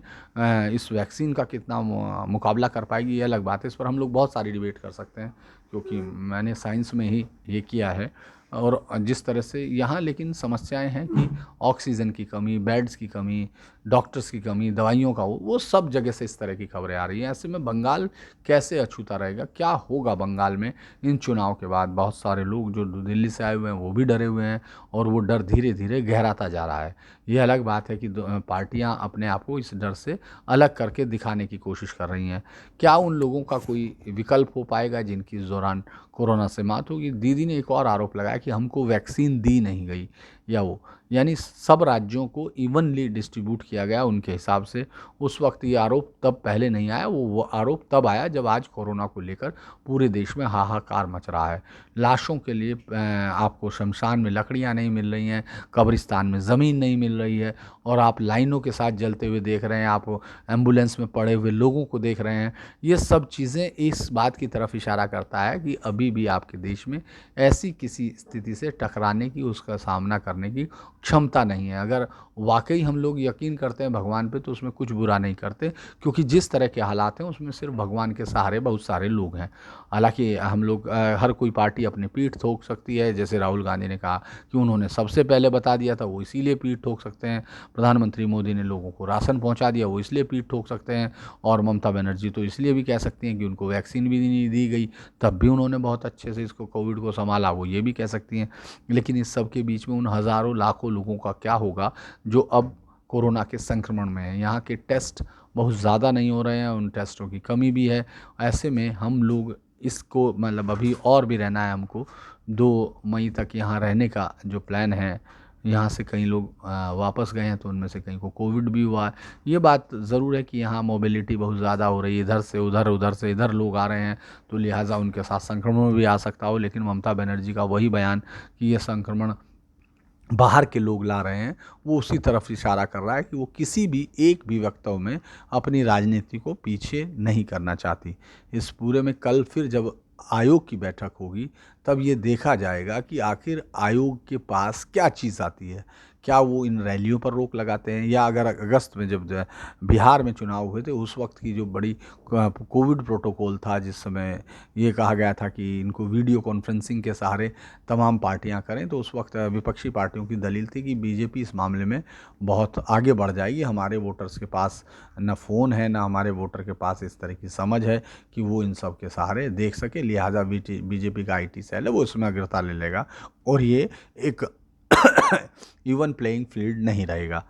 Speaker 1: इस वैक्सीन का कितना मुकाबला कर पाएगी ये अलग बात है। इस पर हम लोग बहुत सारी डिबेट कर सकते हैं, क्योंकि मैंने साइंस में ही ये किया है। और जिस तरह से यहाँ लेकिन समस्याएं हैं कि ऑक्सीजन की कमी, बेड्स की कमी, डॉक्टर्स की कमी, दवाइयों का वो सब जगह से इस तरह की खबरें आ रही हैं। ऐसे में बंगाल कैसे अछूता रहेगा, क्या होगा बंगाल में इन चुनाव के बाद? बहुत सारे लोग जो दिल्ली से आए हुए हैं वो भी डरे हुए हैं, और वो डर धीरे धीरे गहराता जा रहा है। ये अलग बात है कि पार्टियां अपने आप को इस डर से अलग करके दिखाने की कोशिश कर रही हैं। क्या उन लोगों का कोई विकल्प हो पाएगा जिनकी इस दौरान कोरोना से मात होगी? दीदी ने एक और आरोप लगाया कि हमको वैक्सीन दी नहीं गई, या वो यानी सब राज्यों को इवनली डिस्ट्रीब्यूट किया गया उनके हिसाब से। उस वक्त ये आरोप तब पहले नहीं आया, वो आरोप तब आया जब आज कोरोना को लेकर पूरे देश में हाहाकार मच रहा है। लाशों के लिए आपको शमशान में लकड़ियां नहीं मिल रही हैं, कब्रिस्तान में ज़मीन नहीं मिल रही है, और आप लाइनों के साथ जलते हुए देख रहे हैं, आप एम्बुलेंस में पड़े हुए लोगों को देख रहे हैं। ये सब चीज़ें इस बात की तरफ इशारा करता है कि अभी भी आपके देश में ऐसी किसी स्थिति से टकराने की, उसका सामना करने की क्षमता नहीं है। अगर वाकई हम लोग यकीन करते हैं भगवान पे तो उसमें कुछ बुरा नहीं करते, क्योंकि जिस तरह के हालात हैं उसमें सिर्फ भगवान के सहारे बहुत सारे लोग हैं। हालांकि हम लोग हर कोई पार्टी अपनी पीठ ठोक सकती है, जैसे राहुल गांधी ने कहा कि उन्होंने सबसे पहले बता दिया था, वो इसीलिए पीठ ठोक सकते हैं। प्रधानमंत्री मोदी ने लोगों को राशन पहुंचा दिया, वो इसलिए पीठ ठोक सकते हैं। और ममता बनर्जी तो इसलिए भी कह सकती हैं कि उनको वैक्सीन भी नहीं दी गई, तब भी उन्होंने बहुत अच्छे से इसको कोविड को संभाला, वो ये भी कह सकती हैं। लेकिन इस सब के बीच में उन हज़ारों लाखों लोगों का क्या होगा जो अब कोरोना के संक्रमण में है? यहाँ के टेस्ट बहुत ज़्यादा नहीं हो रहे हैं, उन टेस्टों की कमी भी है। ऐसे में हम लोग इसको मतलब अभी और भी रहना है हमको। 2 मई तक यहाँ रहने का जो प्लान है, यहाँ से कई लोग वापस गए हैं तो उनमें से कई को कोविड भी हुआ है। ये बात ज़रूर है कि यहाँ मोबिलिटी बहुत ज़्यादा हो रही है, इधर से उधर, उधर से इधर लोग आ रहे हैं, तो लिहाजा उनके साथ संक्रमण भी आ सकता हो। लेकिन ममता बनर्जी का वही बयान कि ये संक्रमण बाहर के लोग ला रहे हैं, वो उसी तरफ इशारा कर रहा है कि वो किसी भी एक भी वक्तव्य में अपनी राजनीति को पीछे नहीं करना चाहती। इस पूरे में कल फिर जब आयोग की बैठक होगी तब ये देखा जाएगा कि आखिर आयोग के पास क्या चीज़ आती है। क्या वो इन रैलियों पर रोक लगाते हैं, या अगर अगस्त में जब बिहार में चुनाव हुए थे उस वक्त की जो बड़ी कोविड प्रोटोकॉल था, जिस समय ये कहा गया था कि इनको वीडियो कॉन्फ्रेंसिंग के सहारे तमाम पार्टियां करें, तो उस वक्त विपक्षी पार्टियों की दलील थी कि बीजेपी इस मामले में बहुत आगे बढ़ जाएगी, हमारे वोटर्स के पास न फ़ोन है, न हमारे वोटर के पास इस तरह की समझ है कि वो इन सब के सहारे देख सके, लिहाजा बीजेपी का आईटी सेल है वो इसमें अग्रता ले लेगा, और ये एक इवन प्लेइंग फील्ड नहीं रहेगा।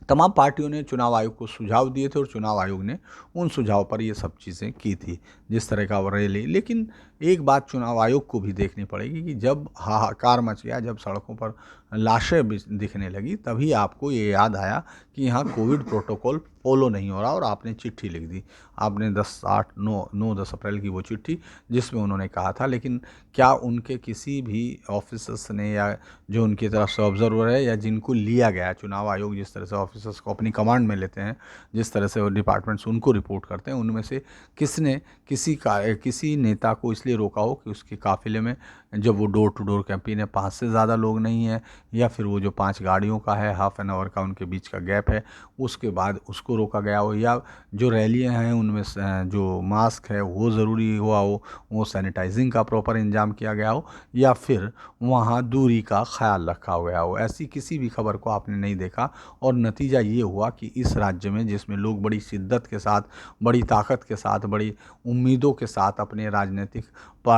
Speaker 1: तमाम पार्टियों ने चुनाव आयोग को सुझाव दिए थे और चुनाव आयोग ने उन सुझाव पर ये सब चीज़ें की थी, जिस तरह का रैली। लेकिन एक बात चुनाव आयोग को भी देखनी पड़ेगी कि जब हाहाकार मच गया, जब सड़कों पर लाशें दिखने लगी, तभी आपको ये याद आया कि यहाँ कोविड प्रोटोकॉल फॉलो नहीं हो रहा, और आपने चिट्ठी लिख दी। आपने 10 अप्रैल की वो चिट्ठी जिसमें उन्होंने कहा था। लेकिन क्या उनके किसी भी ऑफिसर्स ने, या जो उनकी तरफ से ऑब्जर्वर है, या जिनको लिया गया चुनाव आयोग जिस तरह से ऑफिसर्स को अपनी कमांड में लेते हैं, जिस तरह से वो डिपार्टमेंट्स उनको रिपोर्ट करते हैं, उनमें से किसने किसी नेता को इसलिए रोका हो कि उसके काफिले में जब वो डोर टू डोर कैंपेन है 5 से ज़्यादा लोग नहीं हैं, या फिर वो जो 5 गाड़ियों का है, हाफ एन आवर का उनके बीच का गैप है, उसके बाद उसको रोका गया हो, या जो रैलियां हैं उनमें जो मास्क है वो ज़रूरी हुआ हो, वो सैनिटाइजिंग का प्रॉपर इंतजाम किया गया हो, या फिर वहाँ दूरी का ख्याल रखा गया हो। ऐसी किसी भी खबर को आपने नहीं देखा, और नतीजा ये हुआ कि इस राज्य में, जिसमें लोग बड़ी शिद्दत के साथ, बड़ी ताकत के साथ, बड़ी उम्मीदों के साथ अपने राजनीतिक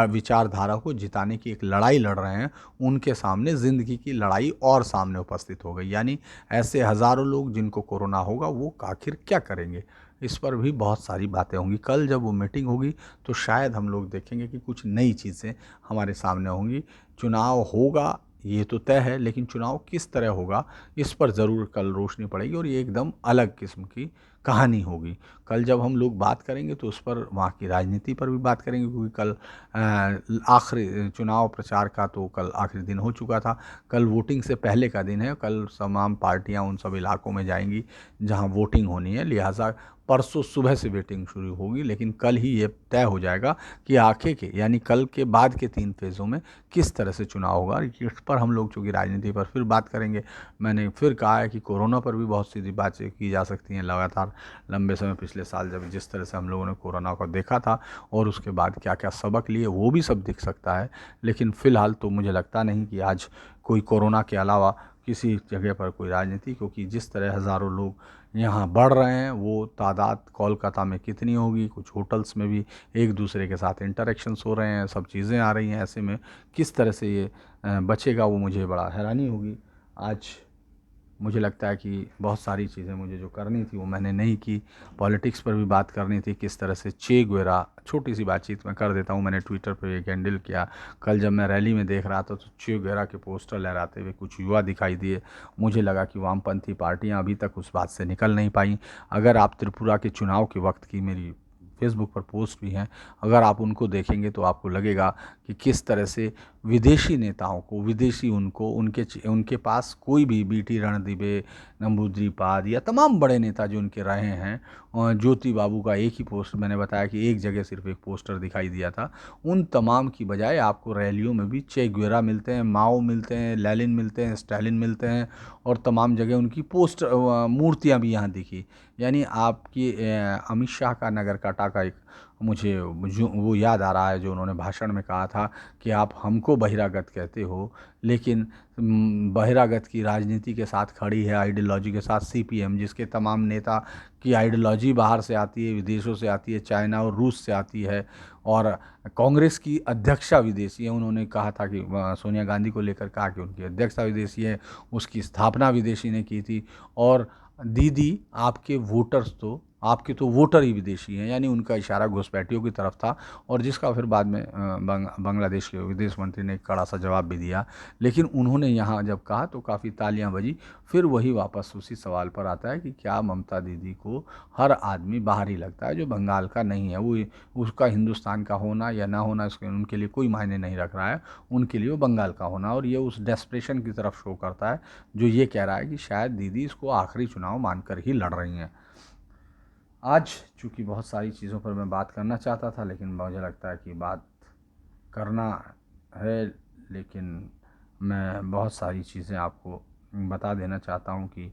Speaker 1: विचारधारा को जिताने की एक लड़ाई लड़ रहे हैं, उनके सामने ज़िंदगी की लड़ाई और सामने उपस्थित हो गई। यानी ऐसे हज़ारों लोग जिनको कोरोना होगा वो आखिर क्या करेंगे, इस पर भी बहुत सारी बातें होंगी। कल जब वो मीटिंग होगी तो शायद हम लोग देखेंगे कि कुछ नई चीज़ें हमारे सामने होंगी। चुनाव होगा ये तो तय है, लेकिन चुनाव किस तरह होगा इस पर ज़रूर कल रोशनी पड़ेगी, और ये एकदम अलग किस्म की कहानी होगी। कल जब हम लोग बात करेंगे तो उस पर, वहाँ की राजनीति पर भी बात करेंगे, क्योंकि कल आखिरी चुनाव प्रचार का तो कल आखिरी दिन हो चुका था। कल वोटिंग से पहले का दिन है। कल तमाम पार्टियां उन सब इलाकों में जाएंगी जहां वोटिंग होनी है, लिहाजा परसों सुबह से वोटिंग शुरू होगी। लेकिन कल ही ये तय हो जाएगा कि आगे के, यानी कल के बाद के 3 फेज़ों में किस तरह से चुनाव होगा। इस पर हम लोग चूँकि राजनीति पर फिर बात करेंगे। मैंने फिर कहा है कि कोरोना पर भी बहुत सी बातें की जा सकती हैं लगातार, लंबे समय पिछले साल जब जिस तरह से हम लोगों ने कोरोना को देखा था और उसके बाद क्या क्या सबक लिए वो भी सब दिख सकता है। लेकिन फ़िलहाल तो मुझे लगता नहीं कि आज कोई कोरोना के अलावा किसी जगह पर कोई राजनीति, क्योंकि जिस तरह हज़ारों लोग यहाँ बढ़ रहे हैं वो तादाद कोलकाता में कितनी होगी। कुछ होटल्स में भी एक दूसरे के साथ इंटरेक्शंस हो रहे हैं, सब चीज़ें आ रही हैं। ऐसे में किस तरह से ये बचेगा वो मुझे बड़ा हैरानी होगी। आज मुझे लगता है कि बहुत सारी चीज़ें मुझे जो करनी थी वो मैंने नहीं की। पॉलिटिक्स पर भी बात करनी थी, किस तरह से चे गुवेरा, छोटी सी बातचीत मैं कर देता हूँ, मैंने ट्विटर पे एक हैंडल किया। कल जब मैं रैली में देख रहा था तो चे गुवेरा के पोस्टर लहराते हुए कुछ युवा दिखाई दिए। मुझे लगा कि वामपंथी पार्टियां अभी तक उस बात से निकल नहीं पाई। अगर आप त्रिपुरा के चुनाव के वक्त की मेरी फेसबुक पर पोस्ट भी हैं, अगर आप उनको देखेंगे तो आपको लगेगा कि किस तरह से विदेशी नेताओं को, विदेशी उनके पास कोई भी बीटी रणदिवे, नंबूद्रीपाद या तमाम बड़े नेता जो उनके रहे हैं, और ज्योति बाबू का एक ही पोस्ट, मैंने बताया कि एक जगह सिर्फ एक पोस्टर दिखाई दिया था, उन तमाम की बजाय आपको रैलियों में भी चे गुवेरा मिलते हैं, माओ मिलते हैं, लेनिन मिलते हैं, स्टालिन मिलते हैं, और तमाम जगह उनकी मूर्तियाँ भी यहाँ दिखी। यानी आपकी अमित शाह का नगर काटा का एक मुझे जो वो याद आ रहा है जो उन्होंने भाषण में कहा था कि आप हमको बहिरागत कहते हो, लेकिन बहिरागत की राजनीति के साथ खड़ी है, आइडियोलॉजी के साथ सीपीएम, जिसके तमाम नेता की आइडियोलॉजी बाहर से आती है, विदेशों से आती है, चाइना और रूस से आती है, और कांग्रेस की अध्यक्षा विदेशी है। उन्होंने कहा था कि सोनिया गांधी को लेकर कहा कि उनकी अध्यक्षा विदेशी है, उसकी स्थापना विदेशी ने की थी, और दीदी आपके तो वोटर ही विदेशी हैं। यानी उनका इशारा घुसपैठियों की तरफ था, और जिसका फिर बाद में बांग्लादेश के विदेश मंत्री ने एक कड़ा सा जवाब भी दिया। लेकिन उन्होंने यहाँ जब कहा तो काफ़ी तालियां बजी। फिर वही वापस उसी सवाल पर आता है कि क्या ममता दीदी को हर आदमी बाहरी लगता है जो बंगाल का नहीं है? वो उसका हिंदुस्तान का होना या ना होना इसके उनके लिए कोई मायने नहीं रख रहा है, उनके लिए वो बंगाल का होना, और ये उस डेस्परेशन की तरफ शो करता है जो ये कह रहा है कि शायद दीदी इसको आखिरी चुनाव मानकर ही लड़ रही हैं। आज चूँकि बहुत सारी चीज़ों पर मैं बात करना चाहता था, लेकिन मुझे लगता है कि बात करना है, लेकिन मैं बहुत सारी चीज़ें आपको बता देना चाहता हूँ कि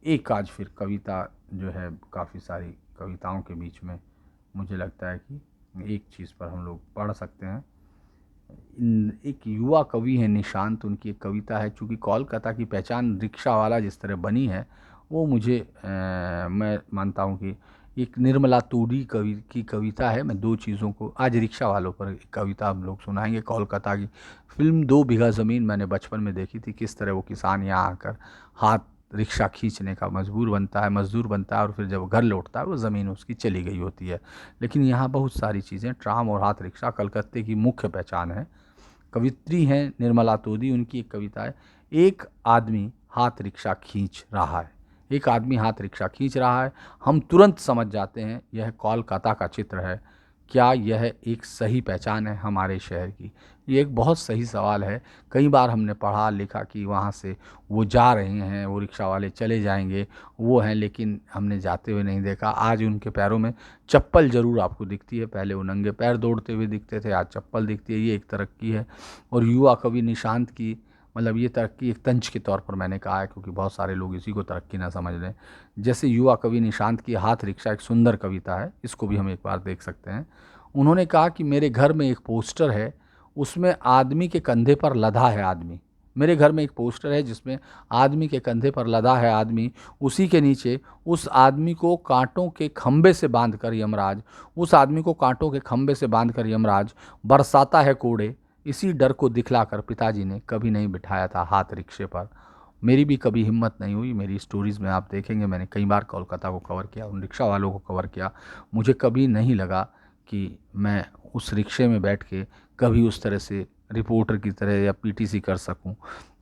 Speaker 1: एक आज फिर कविता जो है, काफ़ी सारी कविताओं के बीच में मुझे लगता है कि एक चीज़ पर हम लोग पढ़ सकते हैं। एक युवा कवि है निशांत, उनकी एक कविता है, चूँकि कोलकाता की पहचान रिक्शा वाला जिस तरह बनी है, वो मुझे मैं मानता हूँ कि एक निर्मला तूडी की कविता है। मैं दो चीज़ों को आज रिक्शा वालों पर एक कविता हम लोग सुनाएंगे। कोलकाता की फिल्म 2 बीघा ज़मीन मैंने बचपन में देखी थी, किस तरह वो किसान यहाँ आकर हाथ रिक्शा खींचने का मजबूर बनता है, मज़दूर बनता है, और फिर जब घर लौटता है वो ज़मीन उसकी चली गई होती है। लेकिन यहाँ बहुत सारी चीज़ें, ट्राम और हाथ रिक्शा कलकत्ते की मुख्य पहचान है। कवित्री हैं निर्मला तोदी, उनकी एक कविता है, एक आदमी हाथ रिक्शा खींच रहा है। एक आदमी हाथ रिक्शा खींच रहा है, हम तुरंत समझ जाते हैं यह कोलकाता का चित्र है। क्या यह एक सही पहचान है हमारे शहर की? ये एक बहुत सही सवाल है। कई बार हमने पढ़ा लिखा कि वहाँ से वो जा रहे हैं, वो रिक्शा वाले चले जाएंगे, वो हैं, लेकिन हमने जाते हुए नहीं देखा। आज उनके पैरों में चप्पल ज़रूर आपको दिखती है, पहले वो नंगे पैर दौड़ते हुए दिखते थे, आज चप्पल दिखती है। ये एक तरक्की है। और युवा कवि निशांत की, मतलब ये तरक्की एक तंज के तौर पर मैंने कहा है, क्योंकि बहुत सारे लोग इसी को तरक्की ना समझ लें। जैसे युवा कवि निशांत की हाथ रिक्शा एक सुंदर कविता है, इसको भी हम एक बार देख सकते हैं। उन्होंने कहा कि मेरे घर में एक पोस्टर है, उसमें आदमी के कंधे पर लदा है आदमी। मेरे घर में एक पोस्टर है जिसमें आदमी के कंधे पर लदा है आदमी, उसी के नीचे उस आदमी को कांटों के खंबे से बांधकर यमराज, उस आदमी को कांटों के खंबे से बांधकर यमराज बरसाता है कोड़े। इसी डर को दिखलाकर पिताजी ने कभी नहीं बिठाया था हाथ रिक्शे पर। मेरी भी कभी हिम्मत नहीं हुई। मेरी स्टोरीज़ में आप देखेंगे मैंने कई बार कोलकाता को कवर किया, उन रिक्शा वालों को कवर किया। मुझे कभी नहीं लगा कि मैं उस रिक्शे में बैठ के कभी उस तरह से रिपोर्टर की तरह या पीटीसी कर सकूं।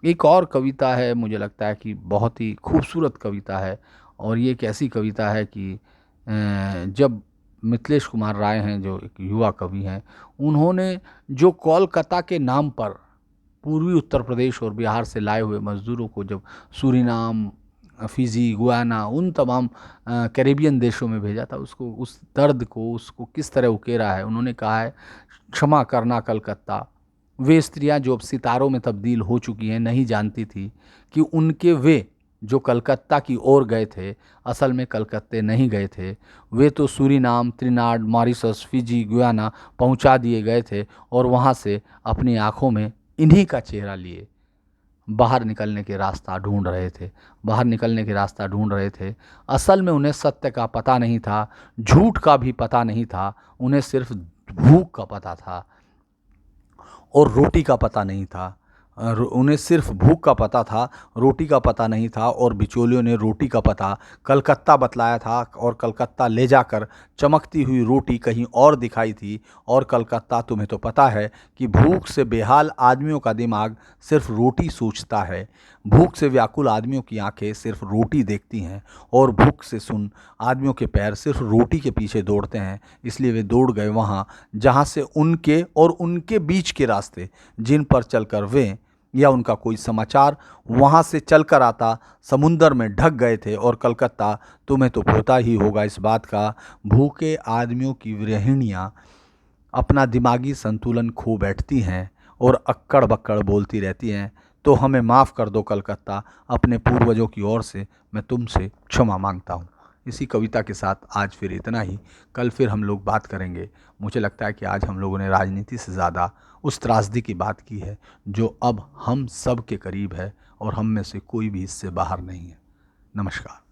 Speaker 1: एक और कविता है, मुझे लगता है कि बहुत ही खूबसूरत कविता है, और ये एक ऐसी कविता है कि जब मिथिलेश कुमार राय हैं जो एक युवा कवि हैं, उन्होंने जो कोलकाता के नाम पर पूर्वी उत्तर प्रदेश और बिहार से लाए हुए मज़दूरों को जब सूरीनाम, फिजी, गुयाना, उन तमाम कैरेबियन देशों में भेजा था, उसको, उस दर्द को, उसको किस तरह उकेरा है। उन्होंने कहा है, क्षमा करना कलकत्ता, वे स्त्रियां जो अब सितारों में तब्दील हो चुकी हैं नहीं जानती थी कि उनके वे जो कलकत्ता की ओर गए थे असल में कलकत्ते नहीं गए थे। वे तो सूरीनाम, त्रिनाड, मॉरिशस, फिजी, गुयाना पहुंचा दिए गए थे और वहां से अपनी आंखों में इन्हीं का चेहरा लिए बाहर निकलने के रास्ता ढूंढ रहे थे। बाहर निकलने के रास्ता ढूंढ रहे थे। असल में उन्हें सत्य का पता नहीं था, झूठ का भी पता नहीं था, उन्हें सिर्फ भूख का पता था और रोटी का पता नहीं था। उन्हें सिर्फ भूख का पता था, रोटी का पता नहीं था। और बिचौलियों ने रोटी का पता कलकत्ता बतलाया था और कलकत्ता ले जाकर चमकती हुई रोटी कहीं और दिखाई थी। और कलकत्ता, तुम्हें तो पता है कि भूख से बेहाल आदमियों का दिमाग सिर्फ रोटी सोचता है। भूख से व्याकुल आदमियों की आंखें सिर्फ रोटी देखती हैं और भूख से सुन आदमियों के पैर सिर्फ रोटी के पीछे दौड़ते हैं। इसलिए वे दौड़ गए वहाँ जहाँ से उनके और उनके बीच के रास्ते जिन पर चलकर वे या उनका कोई समाचार वहाँ से चलकर आता समुंदर में ढक गए थे। और कलकत्ता, तुम्हें तो पता ही होगा इस बात का, भूखे आदमियों की गृहिणियाँ अपना दिमागी संतुलन खो बैठती हैं और अक्कड़ बक्कड़ बोलती रहती हैं। तो हमें माफ़ कर दो कलकत्ता, अपने पूर्वजों की ओर से मैं तुमसे क्षमा मांगता हूँ। इसी कविता के साथ आज फिर इतना ही। कल फिर हम लोग बात करेंगे। मुझे लगता है कि आज हम लोगों ने राजनीति से ज़्यादा उस त्रासदी की बात की है जो अब हम सब के करीब है और हम में से कोई भी इससे बाहर नहीं है। नमस्कार।